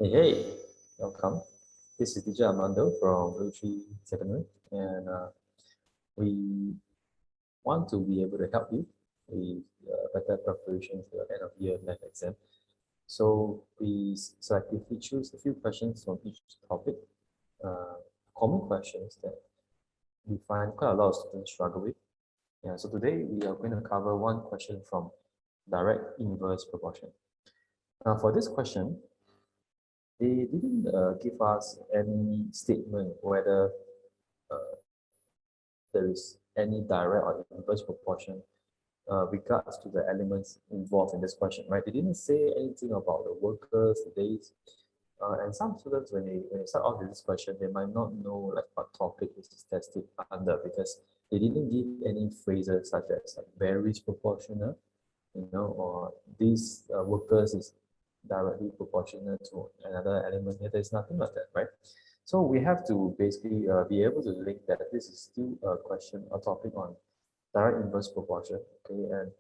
Hey, welcome. This is teacher Armando from BlueTree Secondary, and we want to be able to help you with better preparation for your end of year math exam. So we selectively choose a few questions from each topic, uh, common questions that we find quite a lot of students struggle with. Yeah, so today we are going to cover one question from direct inverse proportion. Now for this question, they didn't give us any statement whether uh, there is any direct or inverse proportion regards to the elements involved in this question, right? They didn't say anything about the workers, the days, and some students when they start off with this question, they might not know like what topic is tested under because they didn't give any phrases such as like varies proportional, or these workers is directly proportional to another element here. There's nothing like that, right? So we have to basically be able to link that this is still a question, a topic on direct inverse proportion, okay? And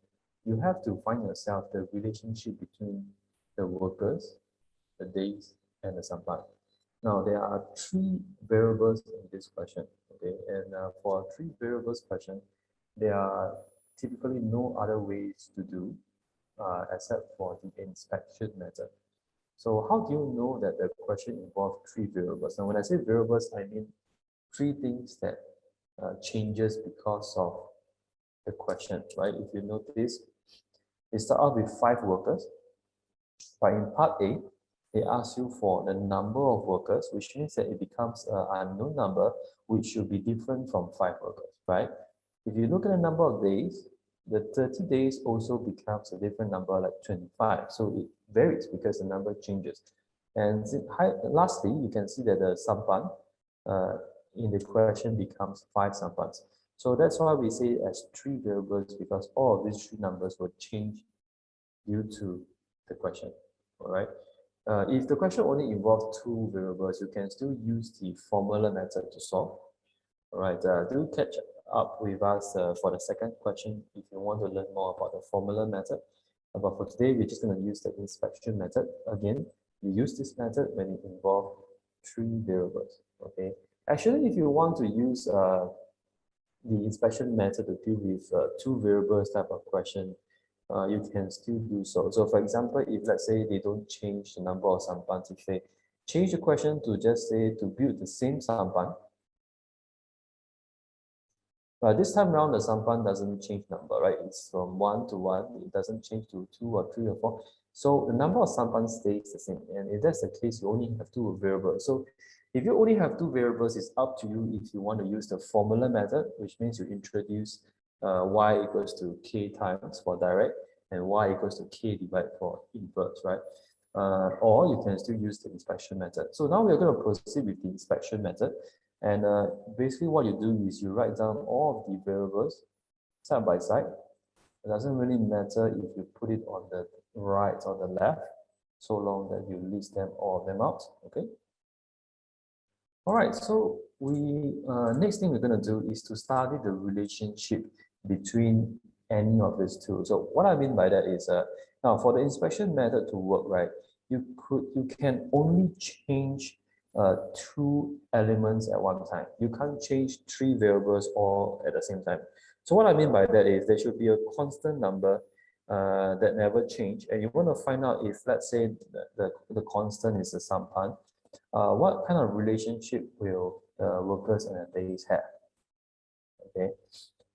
you have to find yourself the relationship between the workers, the days, and the sampan. Now, there are three variables in this question, okay? And for three variables question, there are typically no other ways to do except for the inspection method. So how do you know that the question involves three variables? Now, when I say variables, I mean three things that changes because of the question, right? If you notice, it start off with 5 workers, but in part A, they ask you for the number of workers, which means that it becomes an unknown number, which should be different from 5 workers, right? If you look at the number of days, the 30 days also becomes a different number, like 25. So it varies because the number changes. And lastly, you can see that the sampan uh, in the question becomes 5 sampans. So that's why we say as three variables, because all of these three numbers will change due to the question. All right. If the question only involves two variables, you can still use the formula method to solve. All right. Do catch up with us for the second question if you want to learn more about the formula method. But for today, we're just going to use the inspection method. Again, you use this method when it involves three variables. Okay. Actually, if you want to use the inspection method to deal with two variables type of question, you can still do so. So for example, if let's say they don't change the number of sampans, if they change the question to just say to build the same sampan, but this time around the sampan doesn't change number, right? It's from 1 to 1, it doesn't change to 2 or 3 or 4. So the number of sampans stays the same. And if that's the case, you only have two variables. So if you only have two variables, it's up to you if you want to use the formula method, which means you introduce y equals to k times for direct and y equals to k divided for inverse, right? Or you can still use the inspection method. So now we're going to proceed with the inspection method. And basically what you do is you write down all of the variables side by side. It doesn't really matter if you put it on the right or the left, so long that you list them all of them out, okay? All right, so we next thing we're going to do is to study the relationship between any of these two. So what I mean by that is now for the inspection method to work, right, you can only change two elements at one time. You can't change three variables all at the same time. So what I mean by that is there should be a constant number that never change, and you want to find out if, let's say, the constant is a sampan, what kind of relationship will the workers and the days have? Okay,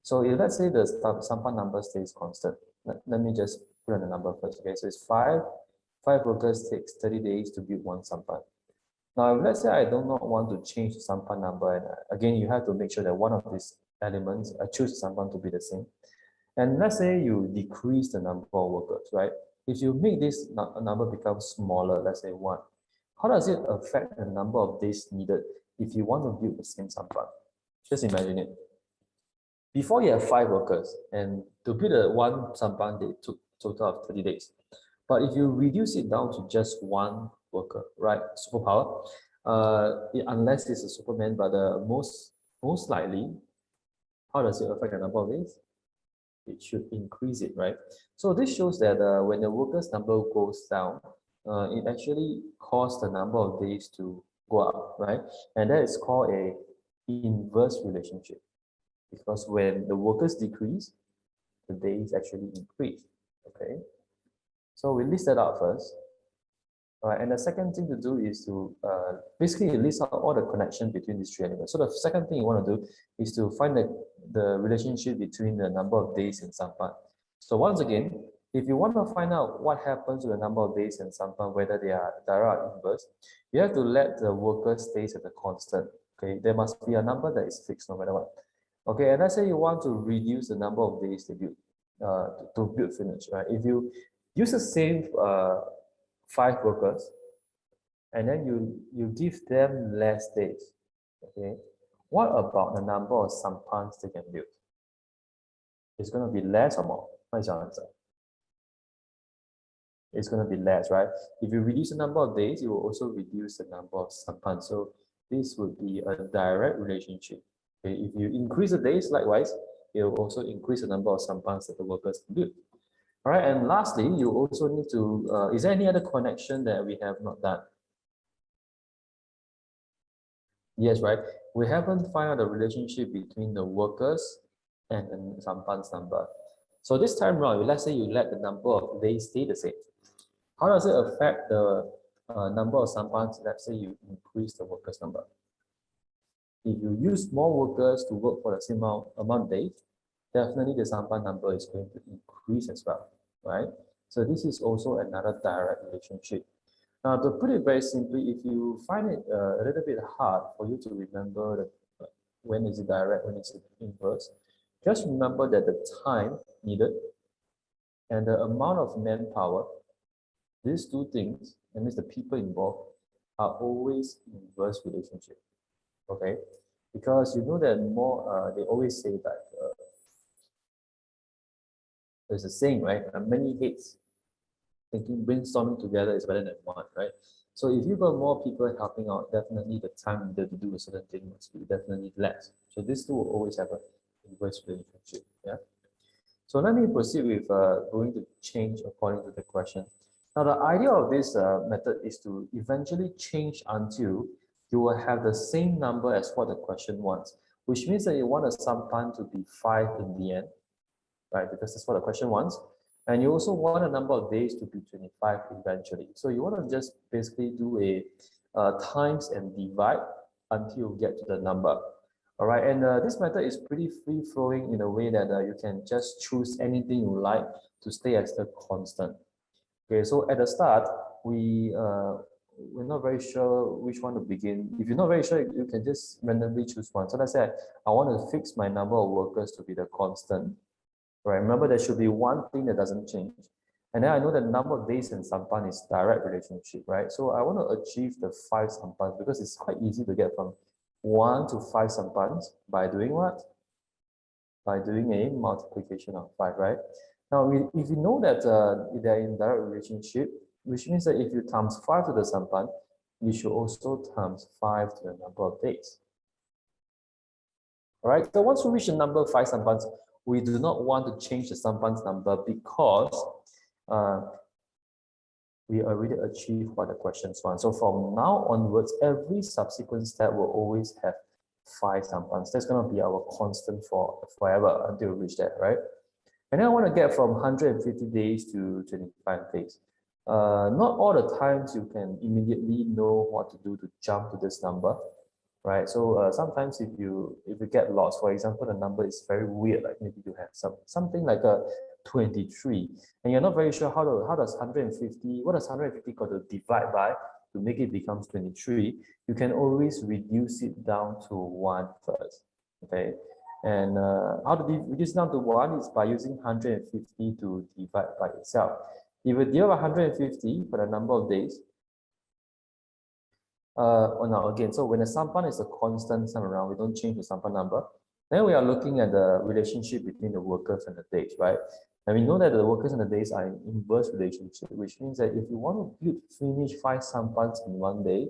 so if let's say the sampan number stays constant, let me just put in the number first. Okay, so it's 5 workers takes 30 days to build one sampan. Now, if let's say I do not want to change the sampan number, and again, you have to make sure that one of these elements, I choose the sampan to be the same. And let's say you decrease the number of workers, right? If you make this number become smaller, let's say 1, how does it affect the number of days needed if you want to build the same sampan? Just imagine it. Before you have 5 workers, and to build a one sampan, they took total of 30 days. But if you reduce it down to just 1 worker, right? Superpower, unless it's a Superman, but most likely, how does it affect the number of days? It should increase it, right? So this shows that when the workers number goes down, it actually causes the number of days to go up, right? And that is called a inverse relationship, because when the workers decrease, the days actually increase. Okay, so we list that out first. All right, and the second thing to do is to basically list out all the connection between these three elements. So the second thing you want to do is to find the relationship between the number of days in sampan. So once again, if you want to find out what happens to the number of days in sampan, whether they are direct or inverse, you have to let the worker stays at a constant. Okay, there must be a number that is fixed no matter what. Okay, and let's say you want to reduce the number of days to build finish, right? If you use the same 5 workers, and then you give them less days, okay, what about the number of sampans they can build? It's going to be less or more? What is your answer? It's going to be less, right? If you reduce the number of days, you will also reduce the number of sampans. So this would be a direct relationship. Okay, if you increase the days, likewise, it will also increase the number of sampans that the workers can build. All right, and lastly, you also need to, is there any other connection that we have not done? Yes, right. We haven't found out the relationship between the workers and the sampans number. So this time around, let's say you let the number of days stay the same. How does it affect the number of sampans? Let's say you increase the workers number. If you use more workers to work for the same amount of days, definitely the sampan number is going to increase as well, right? So this is also another direct relationship. Now, to put it very simply, if you find it a little bit hard for you to remember when is it direct, when is it inverse, just remember that the time needed and the amount of manpower, these two things, that means the people involved, are always in inverse relationship. Okay, because you know that more, they always say that there's a saying, right? Many heads thinking, brainstorming together is better than one, right? So if you've got more people helping out, definitely the time needed to do a certain thing must be definitely less. So these two will always have an inverse relationship. Yeah. So let me proceed with going to change according to the question. Now the idea of this method is to eventually change until you will have the same number as what the question wants, which means that you want a sampan to be 5 in the end, right? Because that's what the question wants. And you also want a number of days to be 25 eventually. So you want to just basically do a times and divide until you get to the number. All right, and this method is pretty free-flowing in a way that you can just choose anything you like to stay as the constant. Okay, so at the start, we're not very sure which one to begin. If you're not very sure, you can just randomly choose one. So let's say I want to fix my number of workers to be the constant. Right, remember there should be one thing that doesn't change. And then I know the number of days in sampan is direct relationship, right? So I want to achieve the 5 sampans because it's quite easy to get from 1 to 5 sampans by doing what? By doing a multiplication of 5, right? Now, if you know that they're in direct relationship, which means that if you times 5 to the sampan, you should also times 5 to the number of days. All right, so once we reach the number 5 sampans, we do not want to change the sampans number because we already achieved what the questions want. So from now onwards, every subsequent step will always have 5 sampans. That's going to be our constant for forever until we reach that, right? And then I want to get from 150 days to 25 days. Not all the times you can immediately know what to do to jump to this number, right? So sometimes if you get lost, for example, the number is very weird, like maybe you have something like a 23, and you're not very sure how does 150, what does 150 got to divide by to make it becomes 23, you can always reduce it down to 1 first, okay? And how to reduce down to 1 is by using 150 to divide by itself. If you divide 150 for the number of days, now again, so when the sampan is a constant time around, we don't change the sampan number. Then we are looking at the relationship between the workers and the days, right? And we know that the workers and the days are in inverse relationship, which means that if you want to finish 5 sampans in 1 day,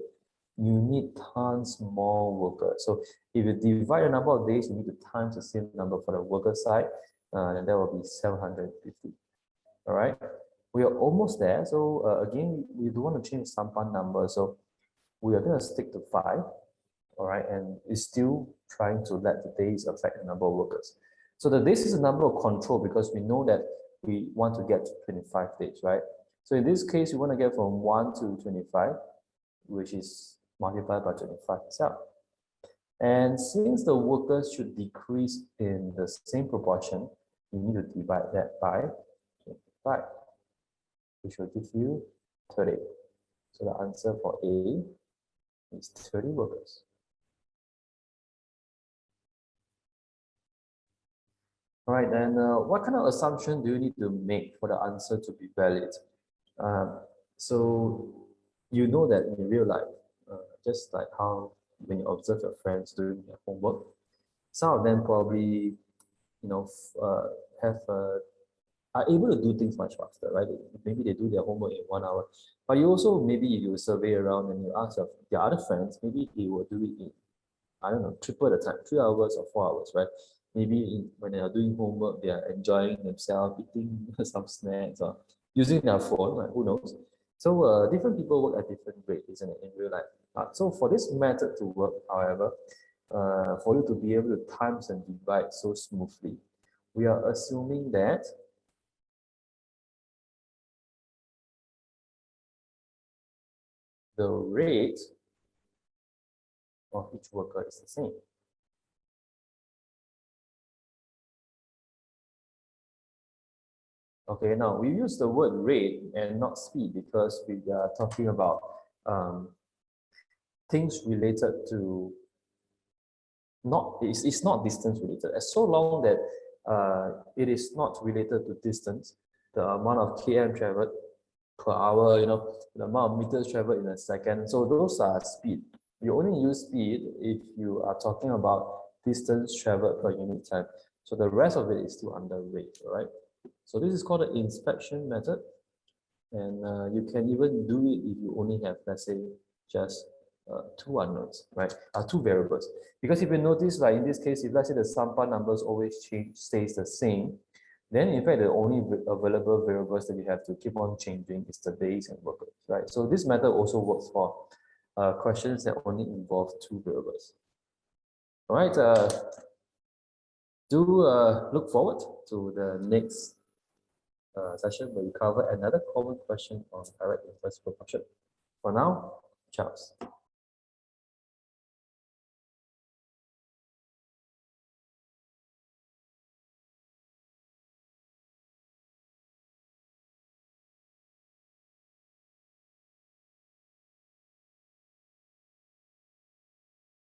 you need tons more workers. So if you divide the number of days, you need to times the same number for the worker side, and that will be 750. All right. We are almost there. So again, we do want to change sampan number. So we are going to stick to 5, all right, and it's still trying to let the days affect the number of workers. So the days is a number of control because we know that we want to get to 25 days, right? So in this case, we want to get from 1 to 25, which is multiplied by 25 itself. And since the workers should decrease in the same proportion, you need to divide that by 25, which will give you 30. So the answer for A is 30 workers. All right, then what kind of assumption do you need to make for the answer to be valid? So you know that in real life, just like how when you observe your friends doing their homework, some of them probably, have are able to do things much faster, right? Maybe they do their homework in 1 hour, but you also maybe if you survey around and you ask your other friends, maybe they will do it in, I don't know, triple the time, 3 hours or 4 hours, right? Maybe when they are doing homework, they are enjoying themselves, eating some snacks or using their phone, right? Who knows? So different people work at different rates, isn't it, in real life? So for this method to work, however, for you to be able to times and divide so smoothly, we are assuming that the rate of each worker is the same. Okay, now we use the word rate and not speed because we are talking about things related to it's not distance related. As so long that it is not related to distance, the amount of km traveled per hour, the amount of meters traveled in a second. So those are speed. You only use speed if you are talking about distance traveled per unit time. So the rest of it is still under rate, right? So this is called the inspection method. And you can even do it if you only have, let's say, just 2 unknowns, right? 2 variables. Because if you notice, like in this case, if let's say the sample numbers always stays the same, then in fact the only available variables that you have to keep on changing is the days and workers, right? So this method also works for questions that only involve 2 variables. All right, do look forward to the next session where we cover another common question on direct inverse proportion. For now, Charles.